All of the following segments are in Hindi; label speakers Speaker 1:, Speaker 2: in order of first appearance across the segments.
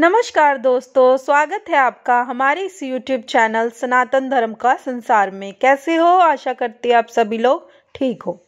Speaker 1: नमस्कार दोस्तों, स्वागत है आपका हमारे इस YouTube चैनल सनातन धर्म का संसार में। कैसे हो? आशा करती है आप सभी लोग ठीक हो।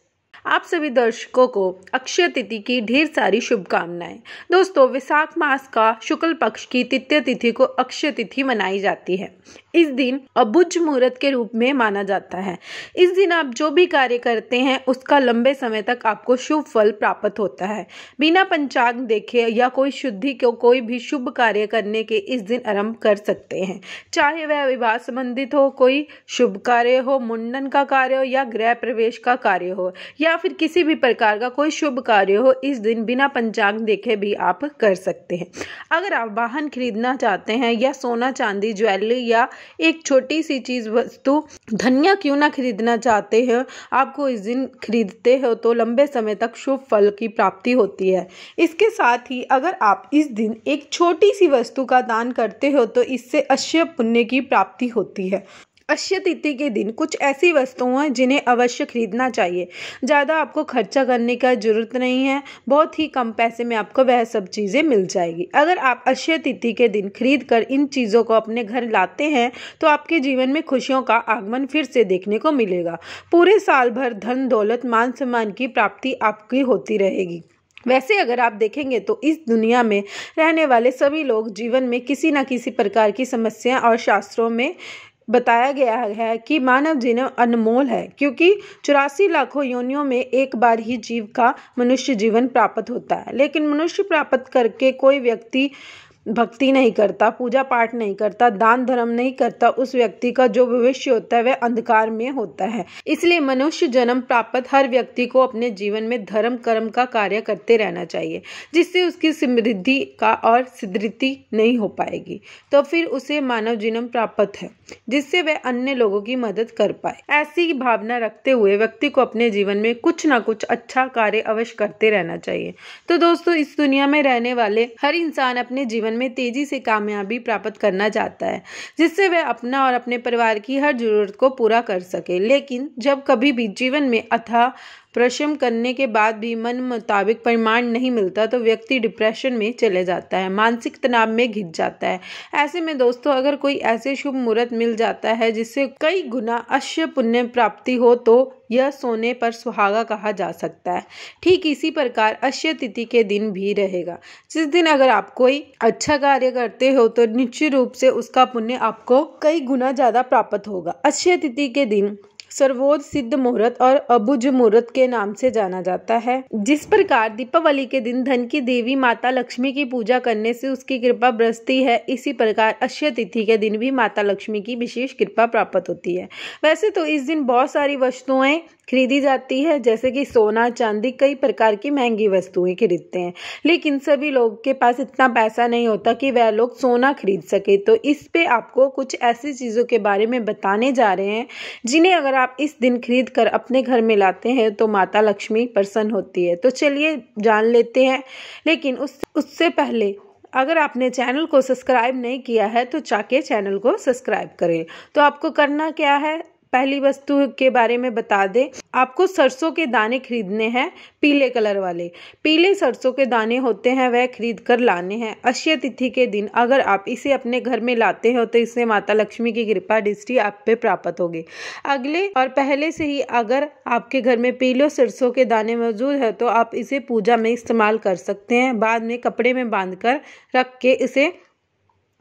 Speaker 1: आप सभी दर्शकों को अक्षय तिथि की ढेर सारी शुभकामनाएं। दोस्तों, वैशाख मास का शुक्ल पक्ष की तृतीय तिथि को अक्षय तिथि मनाई जाती है। इस दिन अबुझ मुहूर्त के रूप में माना जाता है। इस दिन आप जो भी कार्य करते हैं उसका लंबे समय तक आपको शुभ फल प्राप्त होता है। बिना पंचांग देखे या कोई शुद्धि को कोई भी शुभ कार्य करने के इस दिन आरंभ कर सकते हैं। चाहे वह विवाह संबंधित हो, कोई शुभ कार्य हो, मुंडन का कार्य हो या गृह प्रवेश का कार्य हो या फिर किसी भी प्रकार का कोई शुभ कार्य हो, इस दिन बिना पंचांग देखे भी आप कर सकते हैं। अगर आप वाहन खरीदना चाहते हैं या सोना चांदी ज्वेलरी या एक छोटी सी चीज वस्तु धनिया क्यों ना खरीदना चाहते हो, आपको इस दिन खरीदते हो तो लंबे समय तक शुभ फल की प्राप्ति होती है। इसके साथ ही अगर आप इस दिन एक छोटी सी वस्तु का दान करते हो तो इससे अक्षय पुण्य की प्राप्ति होती है। अक्षय तिथि के दिन कुछ ऐसी वस्तुएं हैं जिन्हें अवश्य खरीदना चाहिए। ज़्यादा आपको खर्चा करने का जरूरत नहीं है, बहुत ही कम पैसे में आपको वह सब चीज़ें मिल जाएगी। अगर आप अक्षय तिथि के दिन खरीद कर इन चीज़ों को अपने घर लाते हैं तो आपके जीवन में खुशियों का आगमन फिर से देखने को मिलेगा। पूरे साल भर धन दौलत मान सम्मान की प्राप्ति आपकी होती रहेगी। वैसे अगर आप देखेंगे तो इस दुनिया में रहने वाले सभी लोग जीवन में किसी न किसी प्रकार की समस्या और शास्त्रों में बताया गया है कि मानव जीवन अनमोल है, क्योंकि 84 लाखों योनियों में एक बार ही जीव का मनुष्य जीवन प्राप्त होता है। लेकिन मनुष्य प्राप्त करके कोई व्यक्ति भक्ति नहीं करता, पूजा पाठ नहीं करता, दान धर्म नहीं करता, उस व्यक्ति का जो भविष्य होता है वह अंधकार में होता है। इसलिए मनुष्य जन्म प्राप्त हर व्यक्ति को अपने जीवन में धर्म कर्म का कार्य करते रहना चाहिए, जिससे उसकी समृद्धि का और सिद्धि नहीं हो पाएगी तो फिर उसे मानव जन्म प्राप्त है, जिससे वह अन्य लोगों की मदद कर पाए। ऐसी भावना रखते हुए व्यक्ति को अपने जीवन में कुछ ना कुछ अच्छा कार्य अवश्य करते रहना चाहिए। तो दोस्तों, इस दुनिया में रहने वाले हर इंसान अपने जीवन में तेजी से कामयाबी प्राप्त करना चाहता है, जिससे वह अपना और अपने परिवार की हर जरूरत को पूरा कर सके। लेकिन जब कभी भी जीवन में अथाह परिश्रम करने के बाद भी मन मुताबिक परिणाम नहीं मिलता तो व्यक्ति डिप्रेशन में चले जाता है, मानसिक तनाव में घिर जाता है। ऐसे में दोस्तों, अगर कोई ऐसे शुभ मुहूर्त मिल जाता है जिससे कई गुना अक्षय पुण्य प्राप्ति हो तो यह सोने पर सुहागा कहा जा सकता है। ठीक इसी प्रकार अक्षय तिथि के दिन भी रहेगा, जिस दिन अगर आप कोई अच्छा कार्य करते हो तो निश्चित रूप से उसका पुण्य आपको कई गुना ज्यादा प्राप्त होगा। अक्षय तिथि के दिन सर्वोदय सिद्ध मुहूर्त और अबुझ मुहूर्त के नाम से जाना जाता है। जिस प्रकार दीपावली के दिन धन की देवी माता लक्ष्मी की पूजा करने से उसकी कृपा बरसती है, इसी प्रकार अक्षय तिथि के दिन भी माता लक्ष्मी की विशेष कृपा प्राप्त होती है। वैसे तो इस दिन बहुत सारी वस्तुएं खरीदी जाती है, जैसे कि सोना चांदी, कई प्रकार की महंगी वस्तुएं खरीदते हैं, लेकिन सभी लोगों के पास इतना पैसा नहीं होता कि वह लोग सोना खरीद सके। तो इस पे आपको कुछ ऐसी चीज़ों के बारे में बताने जा रहे हैं जिन्हें अगर आप इस दिन खरीद कर अपने घर में लाते हैं तो माता लक्ष्मी प्रसन्न होती है। तो चलिए जान लेते हैं, लेकिन उससे पहले अगर आपने चैनल को सब्सक्राइब नहीं किया है तो जाके चैनल को सब्सक्राइब करें। तो आपको करना क्या है, पहली वस्तु के बारे में बता दें, आपको सरसों के दाने खरीदने हैं, पीले कलर वाले। पीले सरसों के दाने होते हैं वह खरीद कर लाने हैं। अक्षय तिथि के दिन अगर आप इसे अपने घर में लाते हो तो इससे माता लक्ष्मी की कृपा दृष्टि आप पे प्राप्त होगी। अगले और पहले से ही अगर आपके घर में पीले सरसों के दाने मौजूद है तो आप इसे पूजा में इस्तेमाल कर सकते हैं। बाद में कपड़े में बांध कर रख के इसे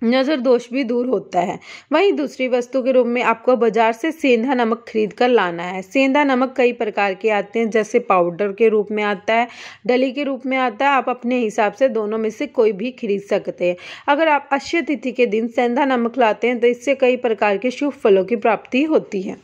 Speaker 1: नजर दोष भी दूर होता है। वहीं दूसरी वस्तु के रूप में आपको बाजार से सेंधा नमक खरीद कर लाना है। सेंधा नमक कई प्रकार के आते हैं, जैसे पाउडर के रूप में आता है, डली के रूप में आता है। आप अपने हिसाब से दोनों में से कोई भी खरीद सकते हैं। अगर आप अक्षय तिथि के दिन सेंधा नमक लाते हैं तो इससे कई प्रकार के शुभ फलों की प्राप्ति होती है।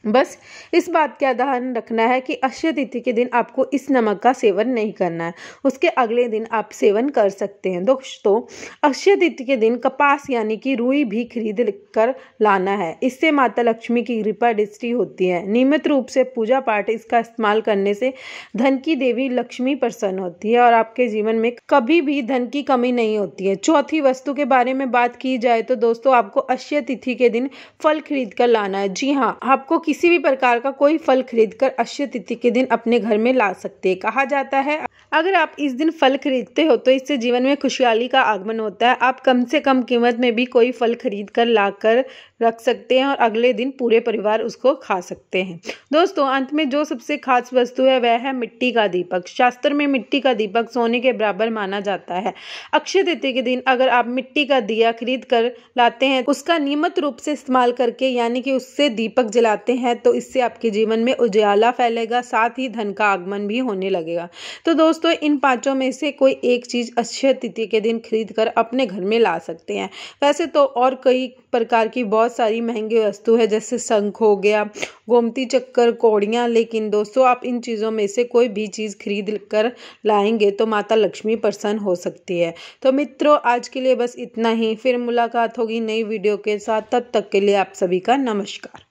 Speaker 1: बस इस बात का ध्यान रखना है कि अक्षय तिथि के दिन आपको इस नमक का सेवन नहीं करना है, उसके अगले दिन आप सेवन कर सकते हैं। दोस्तों, अक्षय तिथि के दिन कपास यानी कि रुई भी खरीद कर लाना है, इससे माता लक्ष्मी की कृपा दृष्टि होती है। नियमित रूप से पूजा पाठ इसका इस्तेमाल करने से धन की देवी लक्ष्मी प्रसन्न होती है और आपके जीवन में कभी भी धन की कमी नहीं होती है। चौथी वस्तु के बारे में बात की जाए तो दोस्तों, आपको अक्षय तिथि के दिन फल खरीद कर लाना है। जी हाँ, आपको किसी भी प्रकार का कोई फल खरीदकर अक्षय तृतीया के दिन अपने घर में ला सकते हैं। कहा जाता है अगर आप इस दिन फल खरीदते हो तो इससे जीवन में खुशहाली का आगमन होता है। आप कम से कम कीमत में भी कोई फल खरीद कर ला कर रख सकते हैं और अगले दिन पूरे परिवार उसको खा सकते हैं। दोस्तों, अंत में जो सबसे खास वस्तु है वह है मिट्टी का दीपक। शास्त्र में मिट्टी का दीपक सोने के बराबर माना जाता है। अक्षय तृतीया के दिन अगर आप मिट्टी का दिया खरीद कर लाते हैं, उसका नियमित रूप से इस्तेमाल करके यानी कि उससे दीपक जलाते हैं, तो इससे आपके जीवन में उजाला फैलेगा, साथ ही धन का आगमन भी होने लगेगा। तो दोस्तों, इन पांचों में से कोई एक चीज अक्षय तृतीया के दिन खरीद कर अपने घर में ला सकते हैं। वैसे तो और कई प्रकार की बहुत सारी महंगी वस्तु है, जैसे शंख हो गया, गोमती चक्कर, कौड़ियाँ, लेकिन दोस्तों आप इन चीज़ों में से कोई भी चीज़ खरीद कर लाएंगे तो माता लक्ष्मी प्रसन्न हो सकती है। तो मित्रों, आज के लिए बस इतना ही। फिर मुलाकात होगी नई वीडियो के साथ। तब तक के लिए आप सभी का नमस्कार।